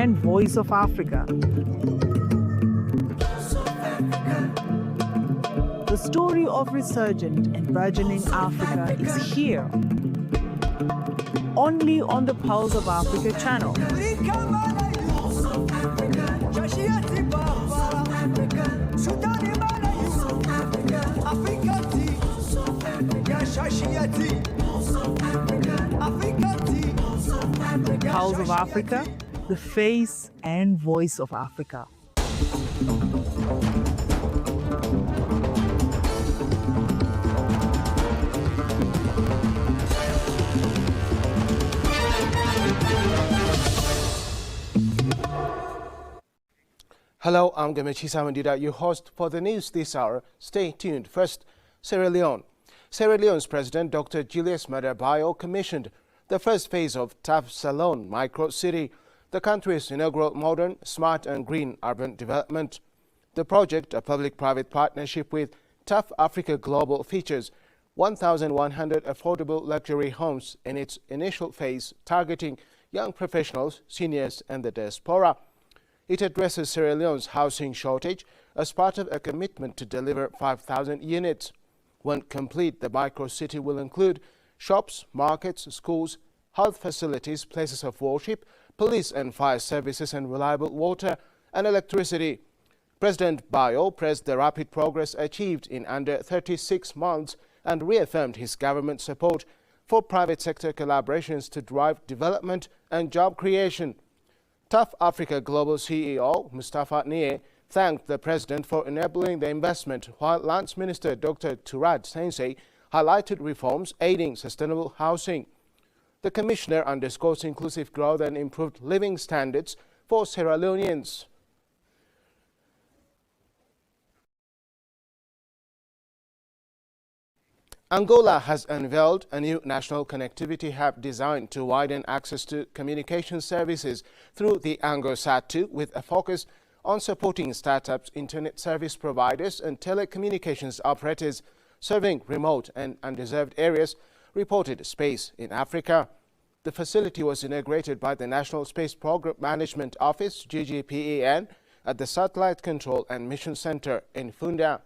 and voice of Africa. The story of resurgent and burgeoning Africa is here, only on the Pulse of Africa channel. Pulse of Africa, the face and voice of Africa. Hello, I'm Gamechi Samandida, your host for the news this hour. Stay tuned. First, Sierra Leone. Sierra Leone's President Dr. Julius Maada Bio commissioned the first phase of Taf Salone Micro City, the country's inaugural modern, smart and green urban development. The project, a public-private partnership with Taf Africa Global, features 1,100 affordable luxury homes in its initial phase, targeting young professionals, seniors and the diaspora. It addresses Sierra Leone's housing shortage as part of a commitment to deliver 5,000 units. When complete, the micro-city will include shops, markets, schools, health facilities, places of worship, police and fire services and reliable water and electricity. President Bio praised the rapid progress achieved in under 36 months and reaffirmed his government's support for private sector collaborations to drive development and job creation. Taf Africa Global CEO Mustafa Nie thanked the president for enabling the investment, while Lands Minister Dr. Turad Sensei highlighted reforms aiding sustainable housing. The commissioner underscores inclusive growth and improved living standards for Sierra Leoneans. Angola has unveiled a new national connectivity hub designed to widen access to communication services through the AngoSat2, with a focus on supporting startups, internet service providers and telecommunications operators serving remote and undeserved areas, reported Space in Africa. The facility was inaugurated by the National Space Program Management Office, GGPEN, at the Satellite Control and Mission Center in Funda.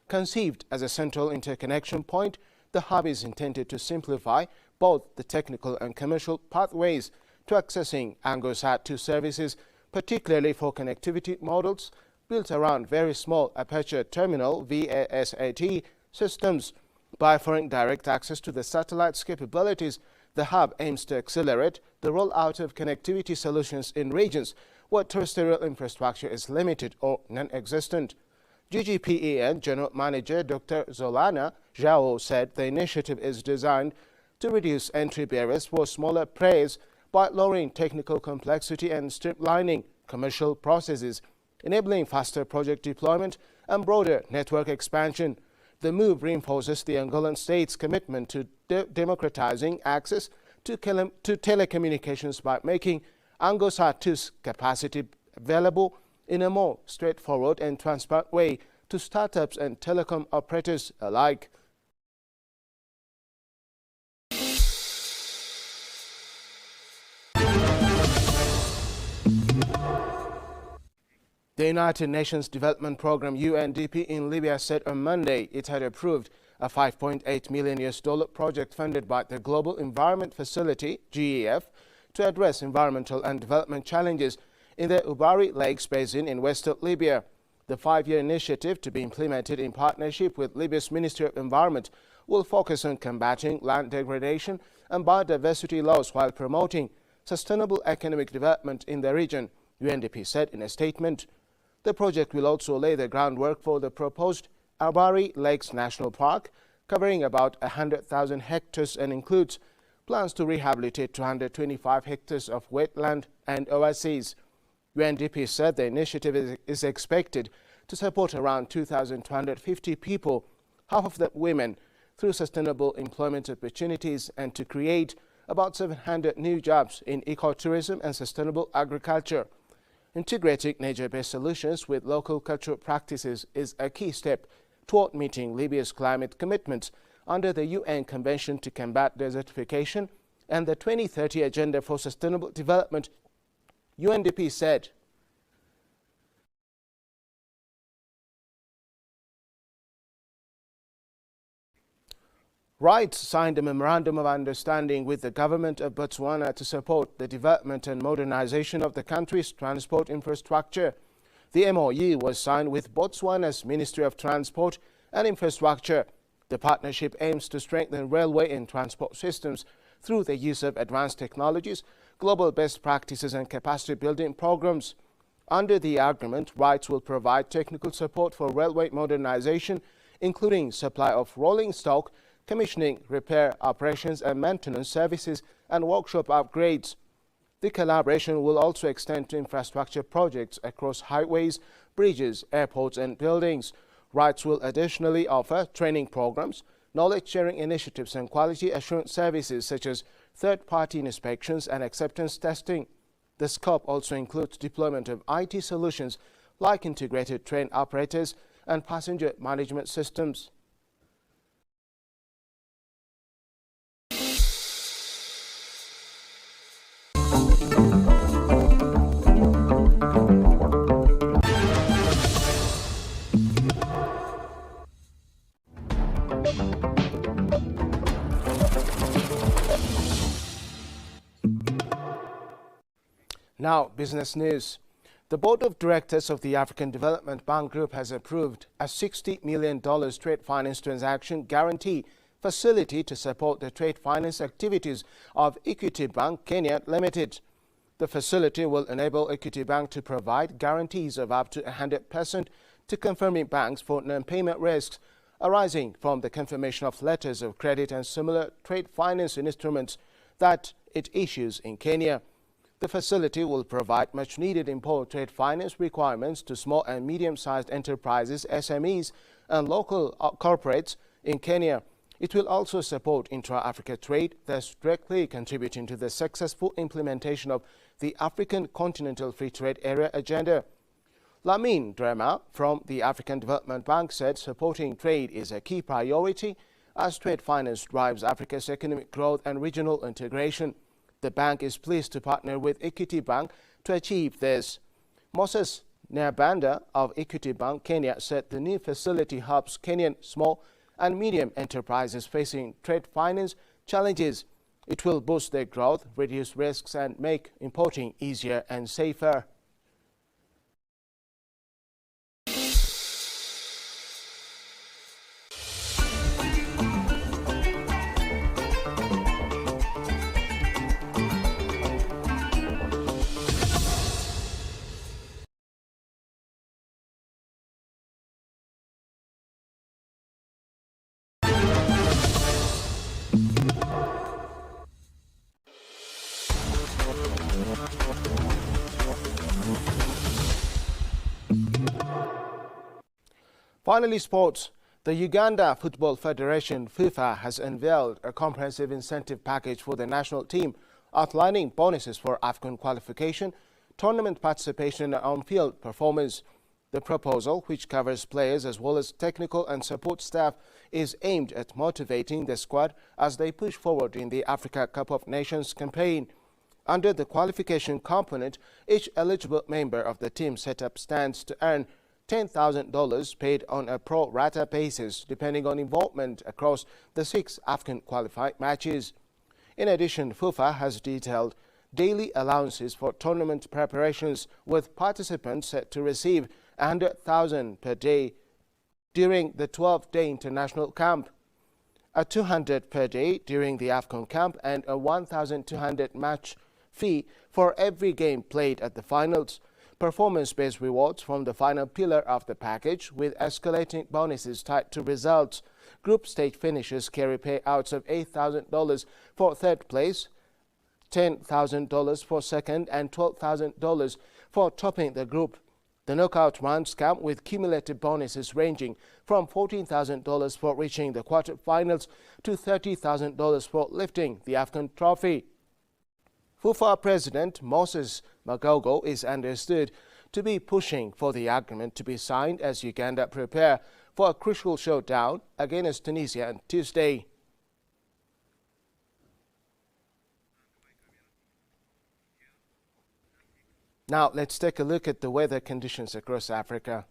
Conceived as a central interconnection point, the hub is intended to simplify both the technical and commercial pathways to accessing AngoSat2 services, particularly for connectivity models built around very small aperture terminal VASAT systems. By offering direct access to the satellite's capabilities, the hub aims to accelerate the rollout of connectivity solutions in regions where terrestrial infrastructure is limited or non-existent. GGPEN General Manager Dr. Zolana Zhao said the initiative is designed to reduce entry barriers for smaller players by lowering technical complexity and streamlining commercial processes, enabling faster project deployment and broader network expansion. The move reinforces the Angolan state's commitment to democratizing access to telecommunications by making AngoSat2's capacity available in a more straightforward and transparent way to startups and telecom operators alike. The United Nations Development Programme UNDP in Libya said on Monday it had approved a $5.8 million project funded by the Global Environment Facility, GEF, to address environmental and development challenges in the Ubari Lakes Basin in western Libya. The 5-year initiative, to be implemented in partnership with Libya's Ministry of Environment, will focus on combating land degradation and biodiversity loss while promoting sustainable economic development in the region, UNDP said in a statement. The project will also lay the groundwork for the proposed Ubari Lakes National Park, covering about 100,000 hectares, and includes plans to rehabilitate 225 hectares of wetland and oases. UNDP said the initiative is expected to support around 2,250 people, half of them women, through sustainable employment opportunities and to create about 700 new jobs in ecotourism and sustainable agriculture. Integrating nature-based solutions with local cultural practices is a key step toward meeting Libya's climate commitments under the UN Convention to Combat Desertification and the 2030 Agenda for Sustainable Development UNDP said. RIGHTS signed a memorandum of understanding with the government of Botswana to support the development and modernization of the country's transport infrastructure. The MOU was signed with Botswana's Ministry of Transport and Infrastructure. The partnership aims to strengthen railway and transport systems through the use of advanced technologies, global best practices and capacity building programs. Under the agreement, RIGHTS will provide technical support for railway modernization, including supply of rolling stock, commissioning, repair, operations and maintenance services and workshop upgrades. The collaboration will also extend to infrastructure projects across highways, bridges, airports and buildings. RIGHTS will additionally offer training programs, knowledge-sharing initiatives and quality assurance services such as third-party inspections and acceptance testing. The scope also includes deployment of IT solutions like integrated train operators and passenger management systems. Now, business news. The Board of Directors of the African Development Bank Group has approved a $60 million trade finance transaction guarantee facility to support the trade finance activities of Equity Bank Kenya Limited. The facility will enable Equity Bank to provide guarantees of up to 100% to confirming banks for non-payment risks arising from the confirmation of letters of credit and similar trade finance instruments that it issues in Kenya. The facility will provide much-needed import trade finance requirements to small and medium-sized enterprises, SMEs, and local corporates in Kenya. It will also support intra-Africa trade, thus directly contributing to the successful implementation of the African Continental Free Trade Area agenda. Lamin Drema from the African Development Bank said supporting trade is a key priority as trade finance drives Africa's economic growth and regional integration. The bank is pleased to partner with Equity Bank to achieve this. Moses Nyabanda of Equity Bank Kenya said the new facility helps Kenyan small and medium enterprises facing trade finance challenges. It will boost their growth, reduce risks and make importing easier and safer. Finally, sports. The Uganda Football Federation, FIFA, has unveiled a comprehensive incentive package for the national team, outlining bonuses for AFCON qualification, tournament participation and on-field performance. The proposal, which covers players as well as technical and support staff, is aimed at motivating the squad as they push forward in the Africa Cup of Nations campaign. Under the qualification component, each eligible member of the team setup stands to earn $10,000 paid on a pro rata basis, depending on involvement across the 6 AFCON qualified matches. In addition, FIFA has detailed daily allowances for tournament preparations, with participants set to receive $100,000 per day during the 12-day international camp, a $200 per day during the AFCON camp, and a $1,200 match fee for every game played at the finals. Performance-based rewards from the final pillar of the package, with escalating bonuses tied to results. Group stage finishers carry payouts of $8,000 for third place, $10,000 for second, and $12,000 for topping the group. The knockout rounds come with cumulative bonuses ranging from $14,000 for reaching the quarterfinals to $30,000 for lifting the AFCON trophy. FIFA President Moses Magogo is understood to be pushing for the agreement to be signed as Uganda prepare for a crucial showdown against Tunisia on Tuesday. Now let's take a look at the weather conditions across Africa.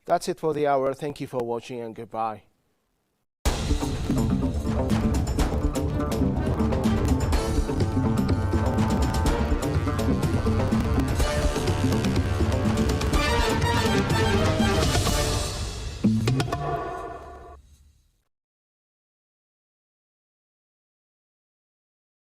That's it for the hour. Thank you for watching and goodbye.